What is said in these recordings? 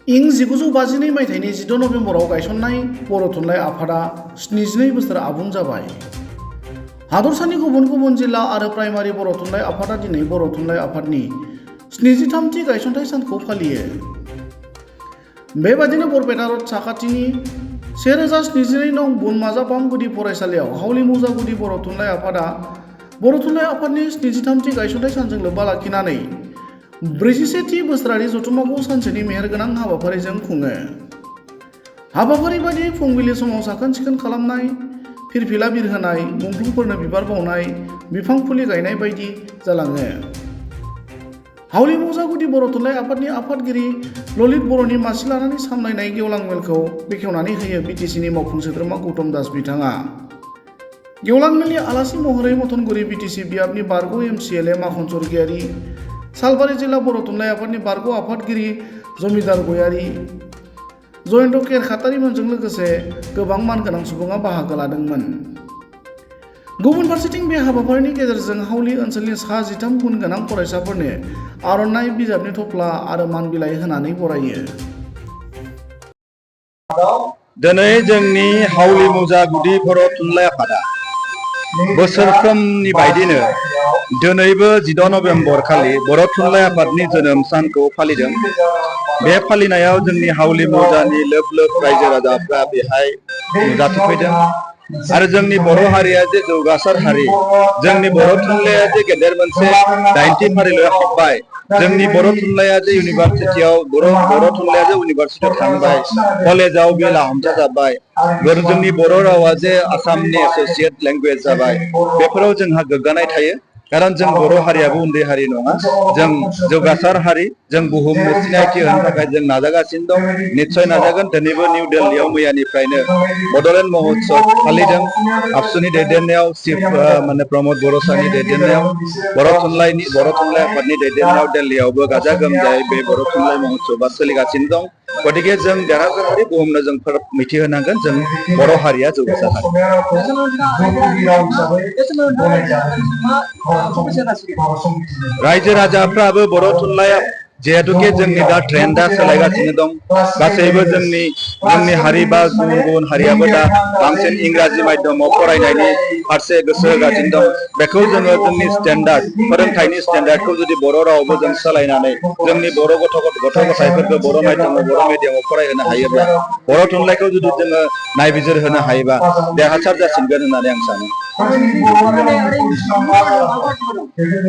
इं 1952 मायथाइनि 16 नभेम्बराव गायसननाय बर' थुनलाइ आफादा 72 बोसोर आबुं जाबाय। हादरसानि गुबुन गुबुन जिल्ला आरो प्राइमारि बर' थुनलाइ आफादा दिनै बर' थुनलाइ आफादनि 73थि गायसनथाइ सानखौ फालियो। बेबादिनो बरपेटा रड साखाथिनि 1072 नं बनमाजापाम गुदि फरायसालियाव हावलि मौजा गुदि बर' थुनलाइ आफादा बर' थुनलाइ आफादनि 73थि गायसनथाइ सानजों लोब्बा लाखिनानै 41थि बोसोरारि जथुम्माखौ सानसेनि मेहेरगोनां हाबाफारिजों खुङो। हाबाफारि बायदियै फुंबिलि समाव साखोन सिखोन खालामनाय, फिरफिला बिरहोनाय, मुंख्लंफोरनो बिबार बावनाय, बिफां फुलि गायनाय बायदि जालाङो। हावलि मौजा गुदि बर' थुनलाइ आफादनि आफादगिरि ललित बर'नि मासि लानानै सामलायनाय गेवलां मेलखौ बेखेवनानै होयो बिटिसिनि मावफुं सोद्रोमा गौतम दास बिथाङा। गेवलां मेलनि आलासि महरै मथनगुरि बिटिसि बियाबनि बारग' MCLA माखन स्वर्गियारि, सालबारि जिल्ला बर' थुनलाइ आफादनि बारग' आफादगिरि जमिदार गयारि, जयन्त केरखातारिमोनजों लोगोसे गोबां मानगोनां सुबुङा बाहागो लादोंमोन। गुबुन फारसेथिं बे हाबाफारिनि गेजेरजों हावलि ओनसोलनि सा 13 गुन गोनां फरायसाफोरनो आर'नाइ, बिजाबनि थफ्ला आरो मान बिलाइ होनानै बरायो। दिनै जोंनि हावलि मौजा गुदि बर' थुनलाइ आफादा बोसोरफ्रोमनि बायदिनो दिनैबो 16 नभेम्बर खालि बर' थुनलाइ आफादनि जोनोम सानखौ फालिदों। बे फालिनायाव जोंनि हावलि मौजानि लोब लोब रायजो राजाफ्रा बेहाय नुजाथिफैदों आरो जोंनि बर' हारिया जे जौगासार हारि, जोंनि बर' थुनलाइया जे गेदेर मोनसे 90थि फारिलाइयाव हाबबाय, जोंनि बर' थुनलाइया जे इउनिभारसिटियाव बर' थुनलाइया जे इउनिभारसिटियाव थांबाय, कलेजाव बे लाहामजा जाबाय, जोंनि बर' रावा जे आसामनि एस'सिएट लेंगुवेज जाबाय, बेफोराव जोंहा गोग्गानाय थायो। खारन जों बर' हारियाबो उन्दै हारि नङा, जों जौगासार हारि, जों बुहुमनो सिनायथि होनो थाखाय जों नाजागासिनो दं, निस्सय नाजागोन। दिनैबो निउ दिल्लीयाव मैयानिफ्रायनो बड'लेण्ड महोत्सब फालिदों। आबसुनि दैदेननायाव चिफ प्रमद बर' सारनि दैदेननायाव बर' थुनलाइ आफादनि दैदेननायाव दिल्लीयावबो गाजा गोमजायै बे बर' थुनलाइ महोत्सबा सोलिगासिनो दं। गतिके जों देरहासार हारि, बुहुमनो जों मिथिहोनांगोन जों बर' हारिया जौगासार हारि। रायजो राजाफ्राबो बर' थुनलाइया जिहेतुके जोंनि दा ट्रेन्डआ सोलायगासिनो दं, गासैबो जोंनि हारि बा गुबुन गुबुन हारियाबो दा बांसिन इंराजि माध्यमाव फरायनायनि फारसे गोसो होगासिनो दं। बेखौ जोङो जोंनि स्टेन्डार्ड, फोरोंथाइनि स्टेन्डार्डखौ जुदि बर' रावावबो जों सोलायनानै जोंनि बर' गथ' गथायफोरखौ बर' मिडियामाव फरायहोनो हायोब्ला, बर' थुनलाइखौ जुदि जोङो नायबिजिर होनो हायोबा देरहासार जासिनगोन होननानै आं सानो।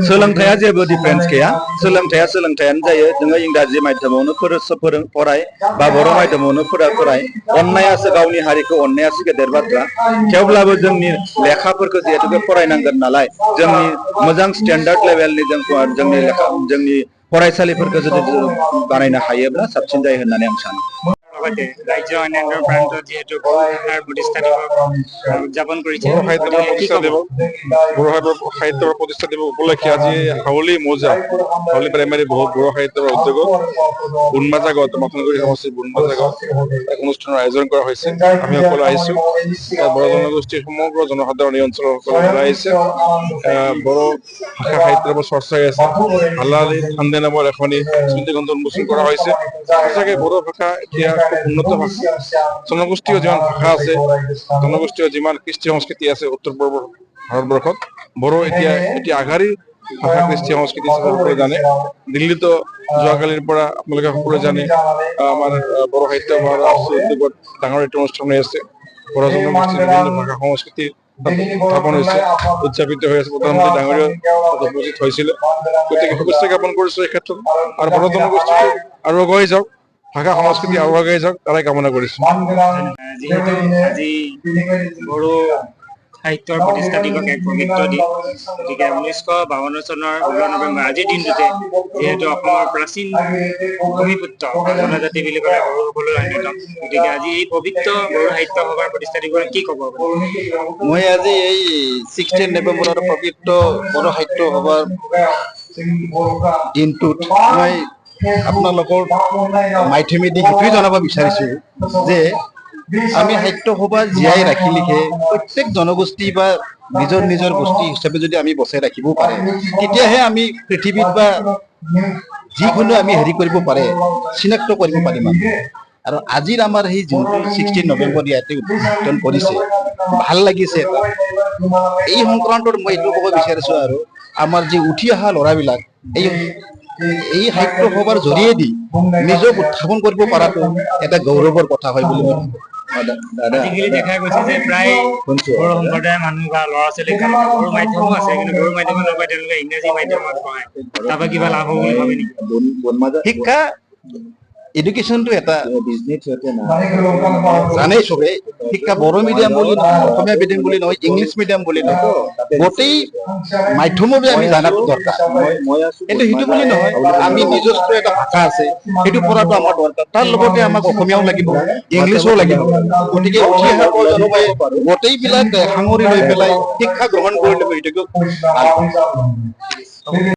सोलोंथाइया जेबो डिफारेन्स गैया, सोलोंथाइयानो जायो। जोङो इंराजि माध्यमावनो फराय बा बर' माध्यमावनो फराय, अननायासो गावनि हारिखौ अननायासो गेदेर बाथ्रा। थेवब्लाबो जोंनि लेखाफोरखौ जिहेतु फरायनांगोन नालाय, जोंनि मोजां स्टेन्डार्ड लेभेलनि जोंनि फरायसालिफोरखौ जुदि बानायनो हायोब्ला साबसिन जायो होननानै आं सानो। ৰাজ্য অন্যান্য প্ৰান্তত যিহেতু বহু ভাষাৰ প্ৰতিষ্ঠা দিৱস উদযাপন কৰিছে, বৰ সাহিত্যৰ প্ৰতিষ্ঠা দিৱস উপলক্ষে আজি হাউলি মৌজা, হাউলি প্ৰাইমাৰী বহুত বড়ো সাহিত্যৰ উদ্যোগত বুনমাজাগত মথনগুৰি সমষ্টিৰ বুনমাজাগত এক অনুষ্ঠানৰ আয়োজন কৰা হৈছে। আমি সকলো আহিছো, বড়ো জনগোষ্ঠীৰ সমগ্ৰ জনসাধাৰণ এই অঞ্চলৰ সকলো ওলাই আহিছে। বড়ো ভাষা সাহিত্যৰ ওপৰত চৰ্চা হৈ আছে। হালালি খান্দে নামৰ এখনি স্মৃতিগ্ৰন্থ উন্মোচন কৰা হৈছে। সঁচাকৈ বড়ো ভাষা এতিয়া খুব উন্নত ভাষা। জনগোষ্ঠীয় যিমান ভাষা আছে, জনগোষ্ঠীয় যিমান কৃষ্টি সংস্কৃতি আছে উত্তৰ পূৰ্ব ভাৰতবৰ্ষত, বড়ো এতিয়া আগশাৰীৰ ভাষা, কৃষ্টি সংস্কৃতি সকলোৱে জানে। দিল্লীতো যোৱাকালিৰ পৰা আপোনালোকে সকলোৱে জানে আমাৰ বড়ো সাহিত্য উদ্যোগত ডাঙৰ এটা অনুষ্ঠান হৈ আছে। বড়ো জনগোষ্ঠীৰ বিভিন্ন ভাষা সংস্কৃতি স্থাপন হৈছে, উদযাপিত হৈ আছে। প্ৰধানমন্ত্ৰী ডাঙৰীয়াও উপস্থিত হৈছিলে। গতিকে শুভেচ্ছা জ্ঞাপন কৰিছো এই ক্ষেত্ৰত। আৰু বড়ো জনগোষ্ঠীটো আৰু আগুৱাই যাওক, ভাষা সংস্কৃতি আৰু আগুৱাই যাওক, তাৰে কামনা কৰিছো। যিহেতু আজি বড়ো সাহিত্যৰ প্ৰতিষ্ঠা দিৱস এক পবিত্ৰ দিন, গতিকে 1952 চনৰ 16 নৱেম্বৰ আজিৰ দিনটোতে যিহেতু অসমৰ প্ৰাচীন ভূমিপুত্ৰ জনজাতি বুলি ক'লে বড়োসকলৰ অন্যতম, গতিকে আজি এই পবিত্ৰ বড়ো সাহিত্য সভাৰ প্ৰতিষ্ঠা দিৱস কি ক'ব? মই আজি এই 16 নৱেম্বৰৰ পবিত্ৰ বড়ো সাহিত্য সভাৰ দিনটোত মই আপোনালোকৰ মাধ্যমেদি সেইটোৱে জনাব বিচাৰিছো যে আমি সাহিত্য সভা জীয়াই ৰাখিলেহে প্ৰত্যেক জনগোষ্ঠী বা নিজৰ গোষ্ঠী হিচাপে যদি আমি বচাই ৰাখিব পাৰে, তেতিয়াহে আমি পৃথিৱীত বা যিকোনো আমি হেৰি কৰিব পাৰে চিনাক্ত কৰিব পাৰিম আৰু আজিৰ আমাৰ সেই যোনটো 16 নৱেম্বৰ ইয়াতে উদ্বোধন কৰিছে ভাল লাগিছে এটা এই সংক্ৰান্তত মই এইটো ক'ব বিচাৰিছো আৰু আমাৰ যি উঠি অহা ল'ৰাবিলাক এই সাহিত্য সভাৰ জৰিয়তে নিজক উত্থাপন কৰিব পৰাটো এটা গৌৰৱৰ কথা হয় বুলি মই ভাবোঁ। আজিকালি দেখা গৈছে যে প্ৰায় বড়ো সম্প্ৰদায়ৰ মানুহ বা ল'ৰা ছোৱালীক বড়ো মাধ্যমো আছে, কিন্তু বড়ো মাধ্যমত নকয়, তেওঁলোকে ইংৰাজী মাধ্যমত পঢ়ায়। তাৰপৰা কিবা লাভ হ'ব বুলি ভাবে নেকি? শিক্ষা এডুকেশ্যনটো এটা জানেই চবে শিক্ষা বড়ো মিডিয়াম বুলি নহয়, অসমীয়া মিডিয়াম বুলি নহয়, ইংলিছ মিডিয়াম বুলি নহয়, গোটেই মাধ্যমৰে আমি জানাটো দৰকাৰ। কিন্তু সেইটো বুলি নহয়, আমি নিজস্ব এটা ভাষা আছে সেইটো পঢ়াটো আমাৰ দৰকাৰ। তাৰ লগতে আমাক অসমীয়াও লাগিব, ইংলিছো লাগিব। গতিকে উঠি অহা প্ৰজন্মই গোটেইবিলাক সাঙুৰি লৈ পেলাই শিক্ষা গ্ৰহণ কৰিলে সেইটোকে ভাল পাওঁ।